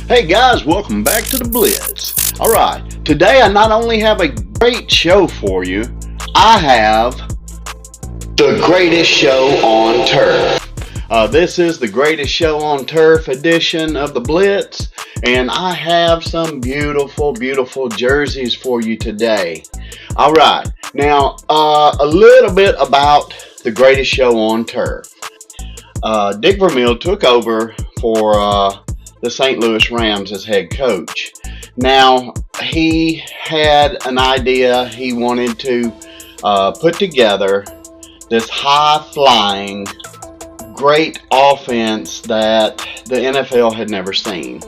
Hey guys, welcome back to the Blitz. Alright, today I not only have a great show for you, I have the greatest show on turf. This is the greatest show on turf edition of the Blitz, and I have some beautiful, beautiful jerseys for you today. Alright, now a little bit about the greatest show on turf. Dick Vermeil took over for the St. Louis Rams as head coach. Now, he had an idea. He wanted to put together this high-flying, great offense that the NFL had never seen.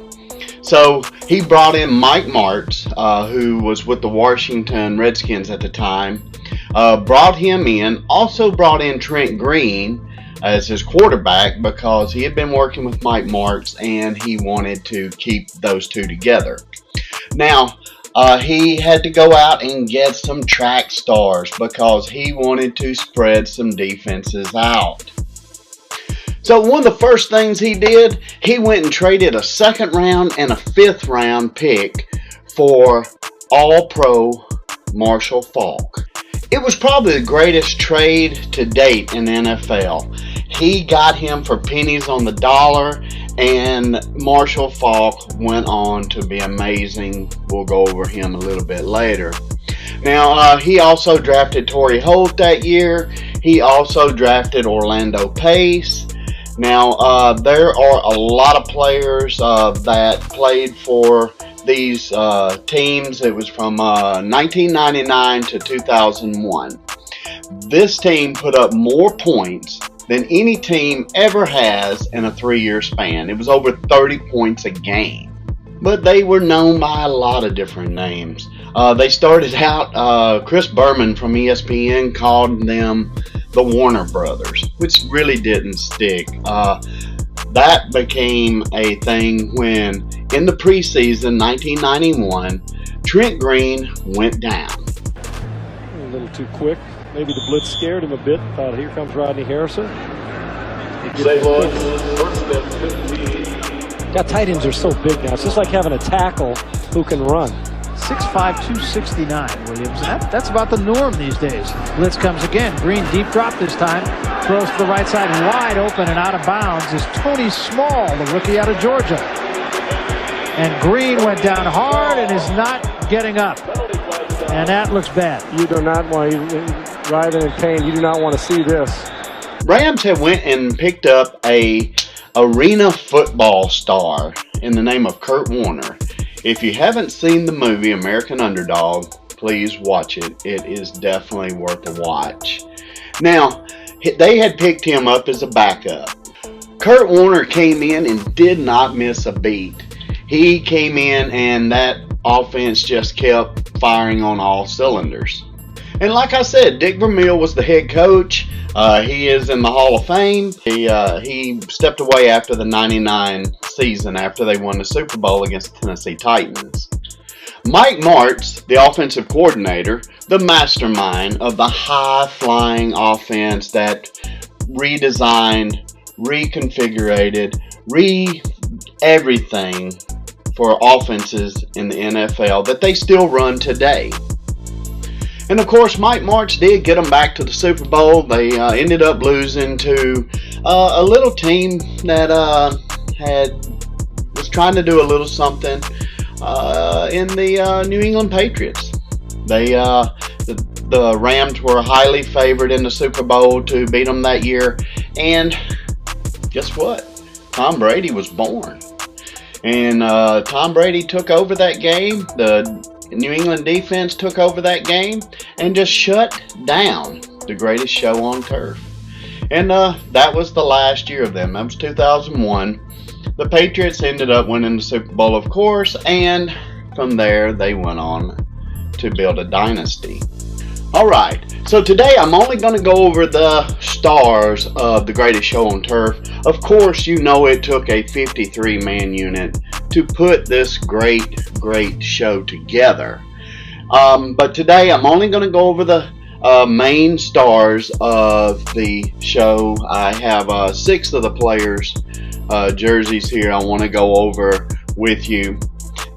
So, he brought in Mike Martz, who was with the Washington Redskins at the time, brought him in, also brought in Trent Green as his quarterback because he had been working with Mike Martz and he wanted to keep those two together. Now, he had to go out and get some track stars because he wanted to spread some defenses out. So one of the first things he did, he went and traded a second round and a fifth round pick for All-Pro Marshall Faulk. It was probably the greatest trade to date in the NFL. He got him for pennies on the dollar, and Marshall Faulk went on to be amazing. We'll go over him a little bit later. Now, he also drafted Torrey Holt that year. He also drafted Orlando Pace. Now, there are a lot of players that played for these teams. It was from 1999 to 2001. This team put up more points than any team ever has in a 3-year span. It was over 30 points a game. But they were known by a lot of different names. They started out, Chris Berman from ESPN called them the Warner Brothers, which really didn't stick. That became a thing when, in the preseason, 1991, Trent Green went down. A little too quick. Maybe the blitz scared him a bit. Thought, here comes Rodney Harrison. God, tight ends are so big now. It's just like having a tackle who can run. 6'5", 269, Williams. And that's about the norm these days. Blitz comes again. Green deep drop this time. Throws to the right side, wide open and out of bounds is Tony Small, the rookie out of Georgia. And Green went down hard and is not getting up. And that looks bad. You do not want, Ryden and Kane, you do not want to see this. Rams have went and picked up a arena football star in the name of Kurt Warner. If you haven't seen the movie American Underdog, please watch it. It is definitely worth a watch. Now, they had picked him up as a backup. Kurt Warner came in and did not miss a beat. He came in and that offense just kept firing on all cylinders. And like I said, Dick Vermeil was the head coach. He is in the Hall of Fame. He stepped away after the 99 season after they won the Super Bowl against the Tennessee Titans. Mike Martz, the offensive coordinator, the mastermind of the high-flying offense that redesigned, reconfigured, everything for offenses in the NFL that they still run today. And of course, Mike Martz did get them back to the Super Bowl. They ended up losing to a little team that was trying to do a little something in the New England Patriots. The Rams were highly favored in the Super Bowl to beat them that year. And guess what? Tom Brady was born. And Tom Brady took over that game. The New England defense took over that game and just shut down the greatest show on turf. And that was the last year of them. That was 2001. The Patriots ended up winning the Super Bowl, of course, and from there they went on to build a dynasty. Alright, so today I'm only going to go over the stars of the greatest show on turf. Of course, you know it took a 53-man unit to put this great show together. But today I'm only going to go over the main stars of the show. I have 6 of the players' jerseys here I want to go over with you.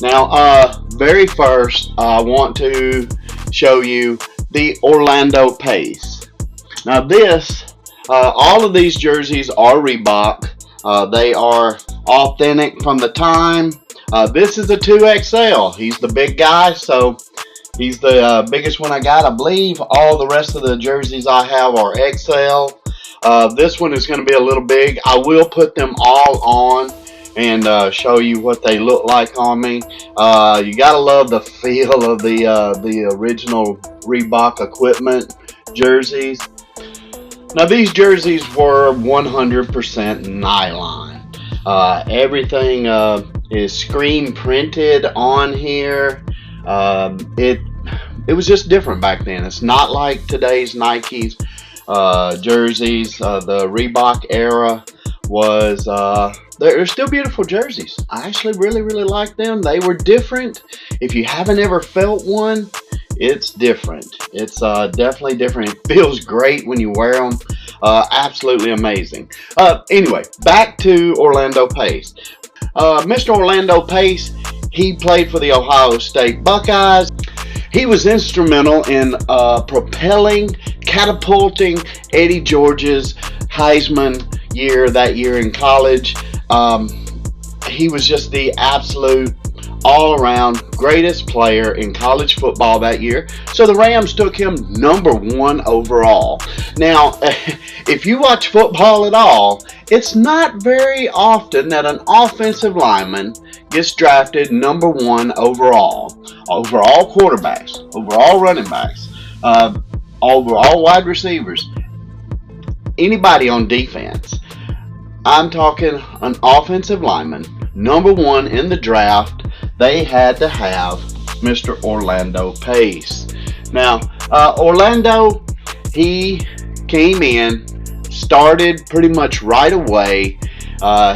Now, very first, I want to show you the Orlando Pace. Now all of these jerseys are Reebok. They are authentic from the time. This is a 2XL. He's the big guy, so he's the biggest one I got. I believe all the rest of the jerseys I have are XL. This one is going to be a little big. I will put them all on and show you what they look like on me. You gotta love the feel of the original Reebok equipment jerseys. Now these jerseys were 100% nylon. Everything is screen printed on here. It was just different back then. It's not like today's Nike's jerseys. The Reebok era was they're still beautiful jerseys. I actually really like them. They were different. If you haven't ever felt one, it's different. It's definitely different. It feels great when you wear them. Absolutely amazing. Anyway, back to Orlando Pace. Mr. Orlando Pace, he played for the Ohio State Buckeyes. He was instrumental in catapulting Eddie George's Heisman year that year in college. He was just the absolute all-around greatest player in college football that year. So the Rams took him #1 overall. Now, if you watch football at all, it's not very often that an offensive lineman gets drafted #1 overall. Over all quarterbacks, over all running backs, over all wide receivers, anybody on defense. I'm talking an offensive lineman, #1 in the draft. They had to have Mr. Orlando Pace. Now, Orlando, he came in, started pretty much right away.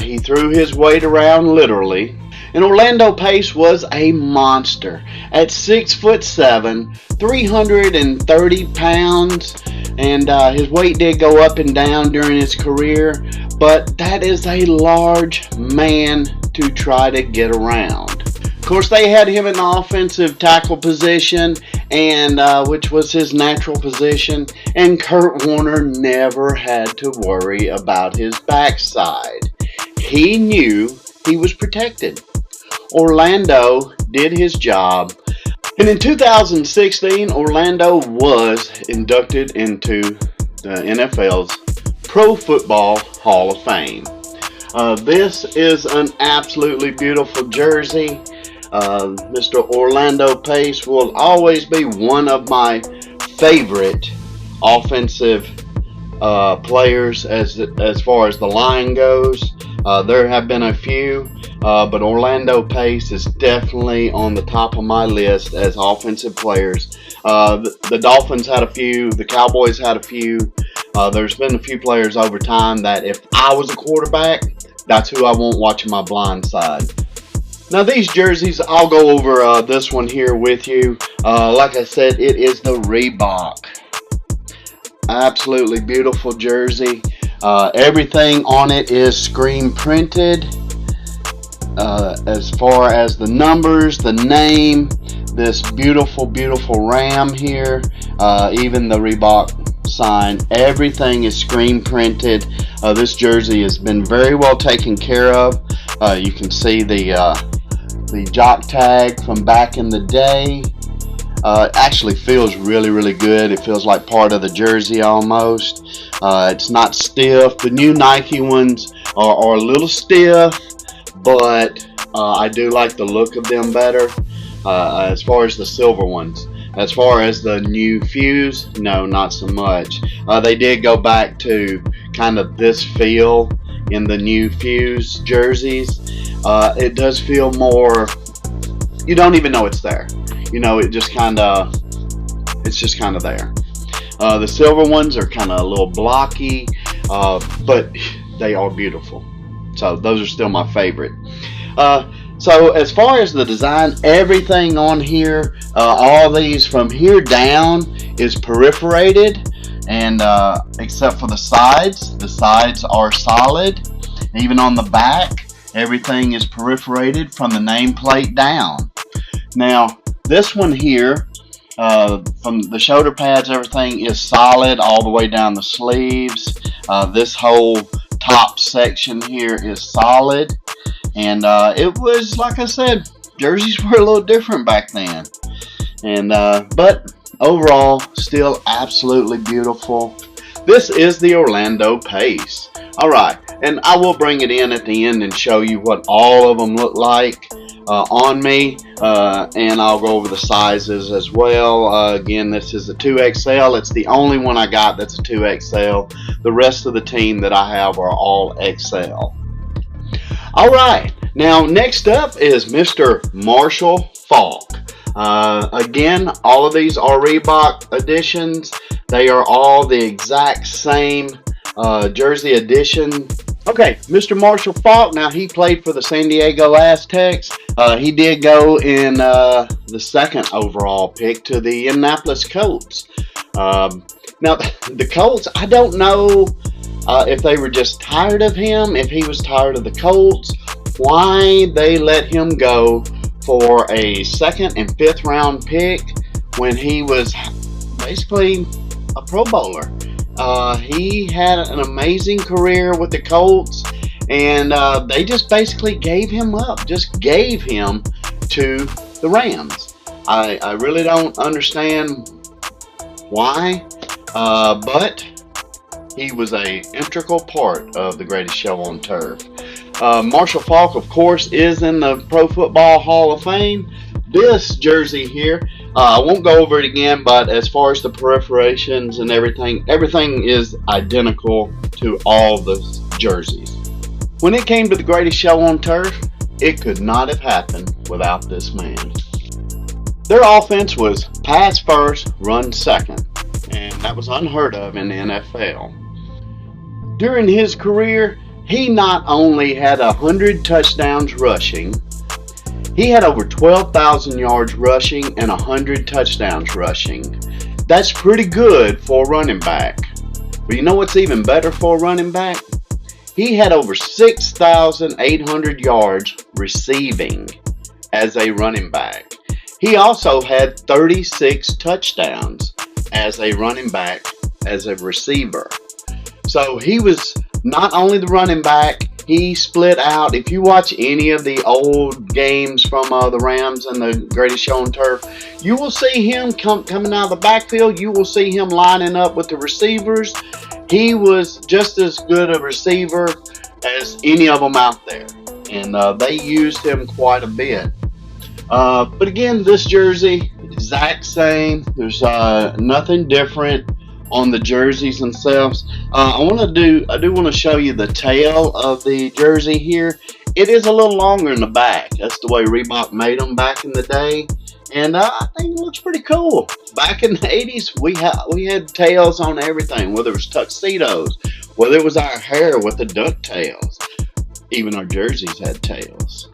He threw his weight around literally. And Orlando Pace was a monster. At 6'7", 330 pounds, and his weight did go up and down during his career, but that is a large man to try to get around. Of course, they had him in the offensive tackle position, and which was his natural position, and Kurt Warner never had to worry about his backside. He knew he was protected. Orlando did his job, and in 2016, Orlando was inducted into the NFL's Pro Football Hall of Fame. This is an absolutely beautiful jersey. Mr. Orlando Pace will always be one of my favorite offensive players as far as the line goes. There have been a few, but Orlando Pace is definitely on the top of my list as offensive players. The Dolphins had a few, the Cowboys had a few. There's been a few players over time that if I was a quarterback, that's who I want watching my blind side. Now these jerseys, I'll go over this one here with you. Like I said, it is the Reebok. Absolutely beautiful jersey. Everything on it is screen printed. As far as the numbers, the name, this beautiful ram here, even the Reebok sign, everything is screen printed. This jersey has been very well taken care of. You can see the jock tag from back in the day. It actually feels really good. It feels like part of the jersey almost. It's not stiff. The new Nike ones are a little stiff, but I do like the look of them better as far as the silver ones. As far as the new Fuse, no, not so much. They did go back to kind of this feel in the new Fuse jerseys. It does feel more, you don't even know it's there. You know, it's just kind of there. The silver ones are kind of a little blocky, but they are beautiful. So those are still my favorite. So as far as the design, everything on here, all these from here down is perforated, and except for the sides are solid. Even on the back, Everything is perforated from the nameplate down. Now, this one here, from the shoulder pads, everything is solid all the way down the sleeves. This whole top section here is solid. And it was, like I said, jerseys were a little different back then. And but overall, still absolutely beautiful. This is the Orlando Pace. Alright, and I will bring it in at the end and show you what all of them look like on me. And I'll go over the sizes as well. Again, this is a 2XL. It's the only one I got that's a 2XL. The rest of the team that I have are all XL. Alright, now next up is Mr. Marshall Faulk. Again, all of these are Reebok editions. They are all the exact same jersey edition. Okay, Mr. Marshall Faulk, now he played for the San Diego Aztecs. He did go in the 2nd overall pick to the Indianapolis Colts. Now, the Colts, I don't know if they were just tired of him, if he was tired of the Colts, why they let him go for a 2nd and 5th round pick when he was basically a Pro Bowler. He had an amazing career with the Colts, and they just basically gave him up, just gave him to the Rams. I really don't understand why, but he was an integral part of the greatest show on turf. Marshall Faulk, of course, is in the Pro Football Hall of Fame. This jersey here, I won't go over it again, but as far as the perforations and everything is identical to all the jerseys. When it came to the greatest show on turf, it could not have happened without this man. Their offense was pass first, run second, and that was unheard of in the NFL. During his career, he not only had 100 touchdowns rushing, he had over 12,000 yards rushing and 100 touchdowns rushing. That's pretty good for a running back. But you know what's even better for a running back? He had over 6,800 yards receiving as a running back. He also had 36 touchdowns as a running back, as a receiver. So he was not only the running back, he split out. If you watch any of the old games from the Rams and the greatest show on turf, you will see him coming out of the backfield. You will see him lining up with the receivers. He was just as good a receiver as any of them out there. And they used him quite a bit. But again, this jersey, exact same. There's nothing different on the jerseys themselves. I do want to show you the tail of the jersey here. It is a little longer in the back. That's the way Reebok made them back in the day, and I think it looks pretty cool. Back in the 80s, we had tails on everything, whether it was tuxedos, whether it was our hair with the ducktails. Even our jerseys had tails.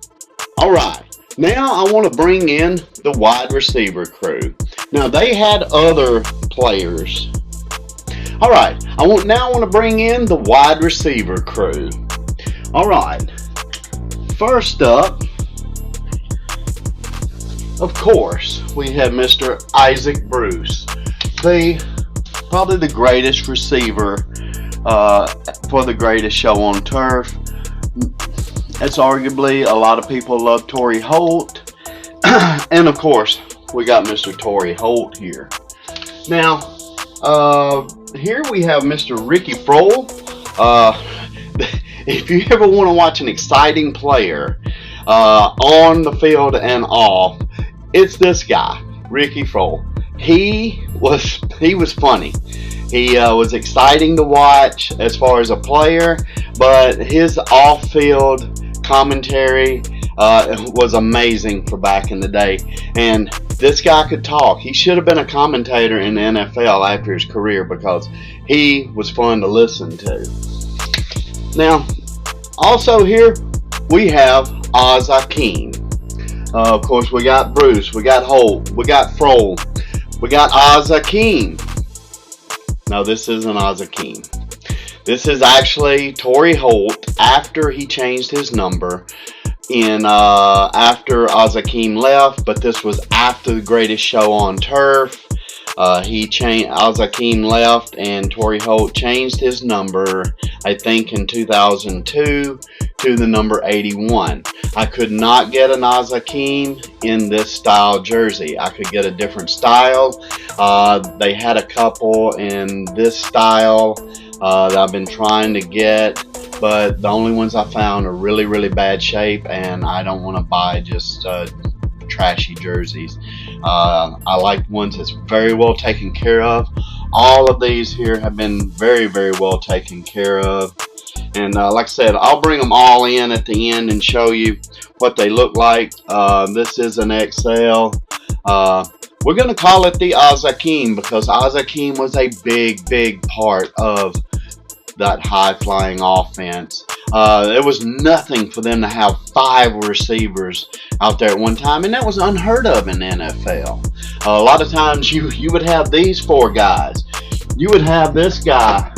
All right. Now I want to bring in the wide receiver crew. Now they had other players. All right, I want to bring in the wide receiver crew. All right, first up, of course, we have Mr. Isaac Bruce, probably the greatest receiver for the greatest show on turf. It's arguably, a lot of people love Torrey Holt, and of course, we got Mr. Torrey Holt here. Now, here we have Mr. Ricky Proehl. If you ever want to watch an exciting player on the field and off, it's this guy, Ricky Proehl. He was funny. He was exciting to watch as far as a player, but his off-field commentary was amazing for back in the day. And this guy could talk. He should have been a commentator in the NFL after his career because he was fun to listen to. Now, also here we have Oz Hakeem. Of course, we got Bruce, we got Holt, we got Proehl, we got Oz Hakeem. No, this isn't Oz Hakeem. This is actually Torrey Holt after he changed his number after Azakim left, but this was after the Greatest Show on Turf. Azakim left and Torrey Holt changed his number, I think in 2002, to the number 81. I could not get an Azakim in this style jersey. I could get a different style. They had a couple in this style that I've been trying to get, but the only ones I found are really, really bad shape, and I don't want to buy just trashy jerseys. I like ones that's very well taken care of. All of these here have been very, very well taken care of. And like I said, I'll bring them all in at the end and show you what they look like. This is an XL. We're going to call it the Azakim because Azakim was a big, big part of that high-flying offense. There was nothing for them to have 5 receivers out there at one time, and that was unheard of in the NFL. A lot of times you would have these 4 guys. You would have this guy.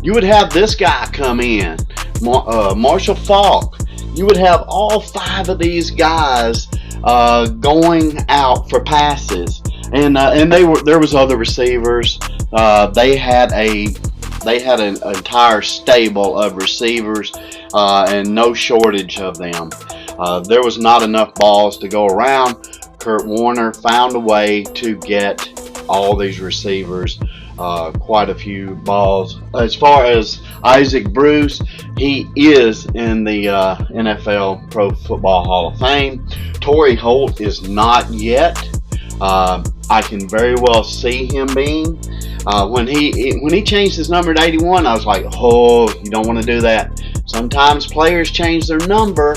You would have this guy come in, Marshall Faulk. You would have all 5 of these guys going out for passes, and there was other receivers. They had an entire stable of receivers and no shortage of them. There was not enough balls to go around. Kurt Warner found a way to get all these receivers quite a few balls. As far as Isaac Bruce, he is in the NFL Pro Football Hall of Fame. Torrey Holt is not yet. I can very well see him being. When he changed his number to 81, I was like, oh, you don't want to do that. Sometimes players change their number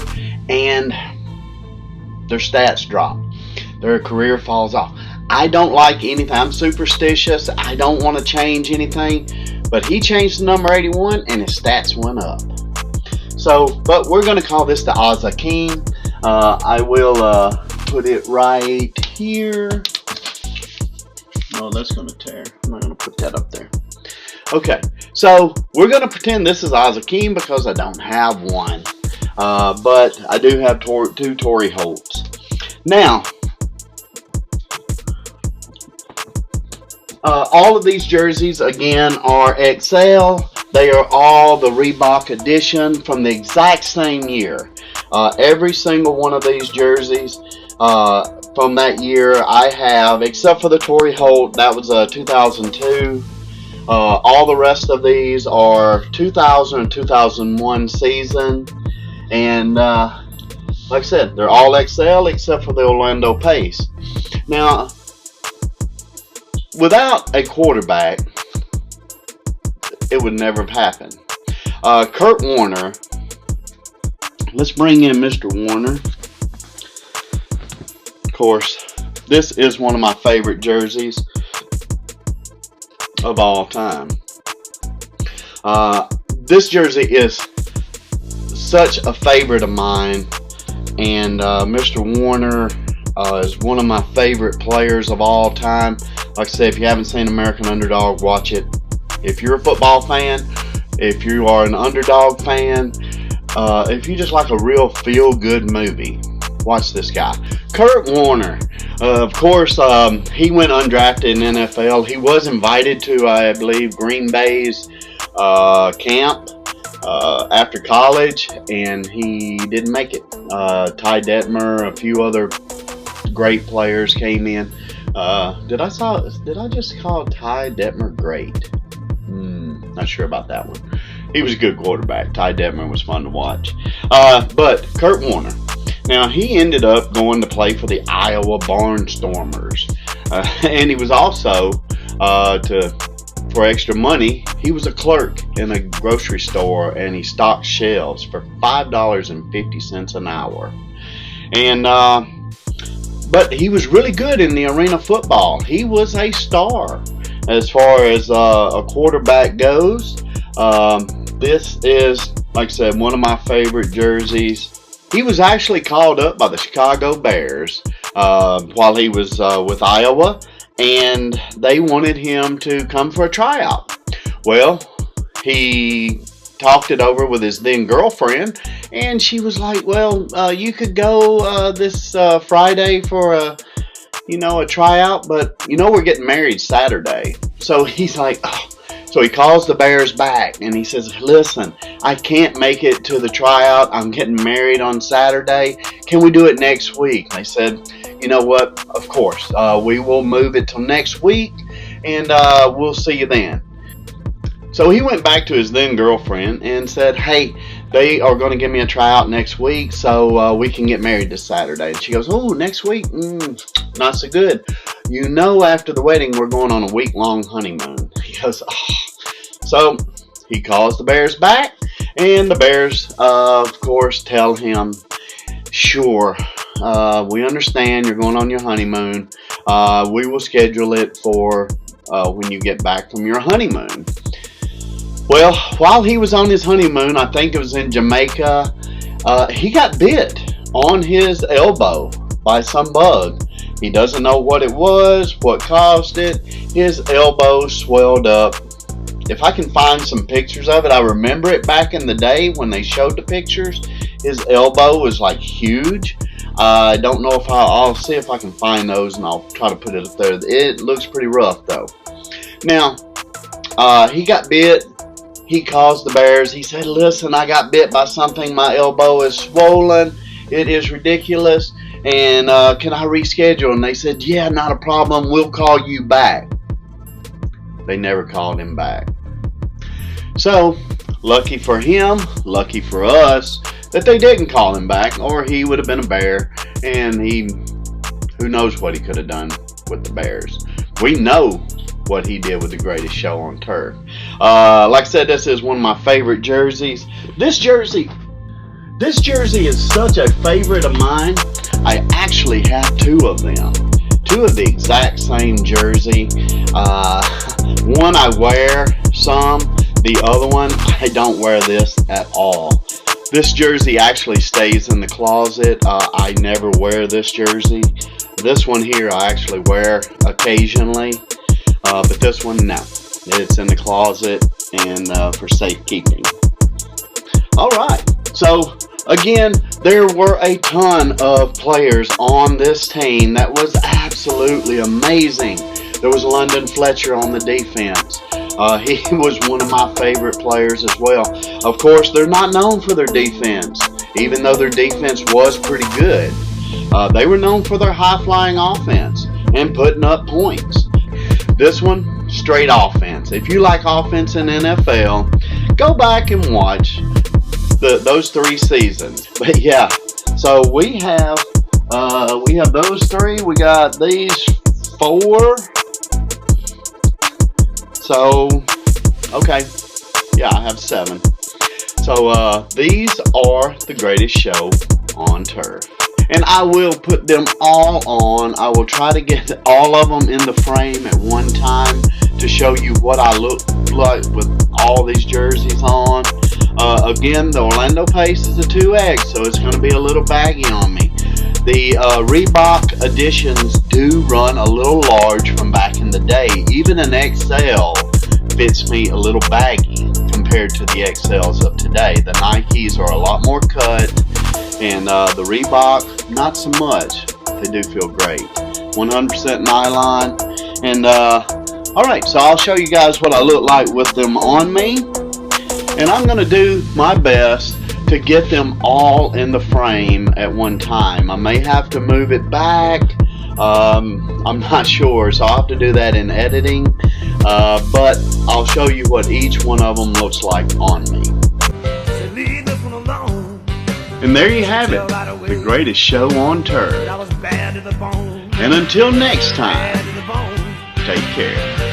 and their stats drop. Their career falls off. I don't like anything. I'm superstitious. I don't want to change anything. But he changed the number 81 and his stats went up. So, but we're going to call this the Azakim. I will put it right here. Oh, that's going to tear. I'm not going to put that up there. Okay, so we're going to pretend this is Azakim because I don't have one. But I do have 2 Torrey Holts. Now, all of these jerseys, again, are XL. They are all the Reebok edition from the exact same year. Every single one of these jerseys from that year I have, except for the Torrey Holt, that was 2002. All the rest of these are 2000 and 2001 season. And like I said, they're all XL except for the Orlando Pace. Now, without a quarterback, it would never have happened. Kurt Warner. Let's bring in Mr. Warner. Of course, this is one of my favorite jerseys of all time. This jersey is such a favorite of mine, and Mr. Warner is one of my favorite players of all time. Like I said, if you haven't seen American Underdog, watch it. If you're a football fan, if you are an underdog fan, if you just like a real feel-good movie, watch this guy. Kurt Warner, of course, he went undrafted in NFL. He was invited to, I believe, Green Bay's camp after college, and he didn't make it. Ty Detmer, a few other great players came in. Did I just call Ty Detmer great? Not sure about that one. He was a good quarterback. Ty Detmer was fun to watch. But Kurt Warner. Now, he ended up going to play for the Iowa Barnstormers. And he was also, for extra money, he was a clerk in a grocery store, and he stocked shelves for $5.50 an hour. And but he was really good in the arena football. He was a star as far as a quarterback goes. This is, like I said, one of my favorite jerseys. He was actually called up by the Chicago Bears while he was with Iowa, and they wanted him to come for a tryout. Well, he talked it over with his then girlfriend, and she was like, well, you could go this Friday for a tryout, but we're getting married Saturday. So he's like, oh. So he calls the Bears back and he says, listen, I can't make it to the tryout. I'm getting married on Saturday. Can we do it next week? They said, you know what? Of course. We will move it till next week, and we'll see you then. So he went back to his then girlfriend and said, hey, they are going to give me a tryout next week, so we can get married this Saturday. And she goes, oh, next week? Not so good. After the wedding, we're going on a week-long honeymoon. He goes, oh. So he calls the Bears back, and the Bears, of course, tell him, sure, we understand you're going on your honeymoon. We will schedule it for when you get back from your honeymoon. Well, while he was on his honeymoon, I think it was in Jamaica, he got bit on his elbow by some bug. He doesn't know what it was, what caused it. His elbow swelled up. If I can find some pictures of it, I remember it back in the day when they showed the pictures. His elbow was like huge. I don't know if I'll see if I can find those, and I'll try to put it up there. It looks pretty rough though. Now, he got bit. He calls the Bears. He said, listen, I got bit by something. My elbow is swollen. It is ridiculous. And can I reschedule? And they said, yeah, not a problem. We'll call you back. They never called him back. So, lucky for him, lucky for us, that they didn't call him back, or he would have been a Bear, and who knows what he could have done with the Bears. We know what he did with the Greatest Show on Turf. Like I said, this is one of my favorite jerseys. This jersey is such a favorite of mine. I actually have two of them. Two of the exact same jersey. One I wear some. The other one, I don't wear this at all. This jersey actually stays in the closet. I never wear this jersey. This one here I actually wear occasionally. But this one, no. It's in the closet and for safekeeping. Alright, so again, there were a ton of players on this team that was absolutely amazing. There was London Fletcher on the defense. He was one of my favorite players as well. Of course, they're not known for their defense, even though their defense was pretty good. They were known for their high-flying offense and putting up points. This one, straight offense. If you like offense in NFL, go back and watch those 3 seasons. But yeah, so we have those 3. We got these 4. So, okay, yeah, I have 7. So these are the Greatest Show on Turf. And I will put them all on. I will try to get all of them in the frame at one time to show you what I look like with all these jerseys on. Again, the Orlando Pace is a 2X, so it's going to be a little baggy on me. The Reebok editions do run a little large from back in the day. Even an XL fits me a little baggy compared to the XLs of today. The Nikes are a lot more cut, and the Reebok, not so much. They do feel great. 100% nylon. And alright, so I'll show you guys what I look like with them on me. And I'm going to do my best to get them all in the frame at one time. I may have to move it back. I'm not sure, so I'll have to do that in editing. But I'll show you what each one of them looks like on me. And there you have it, the Greatest Show on Turf. And until next time, take care.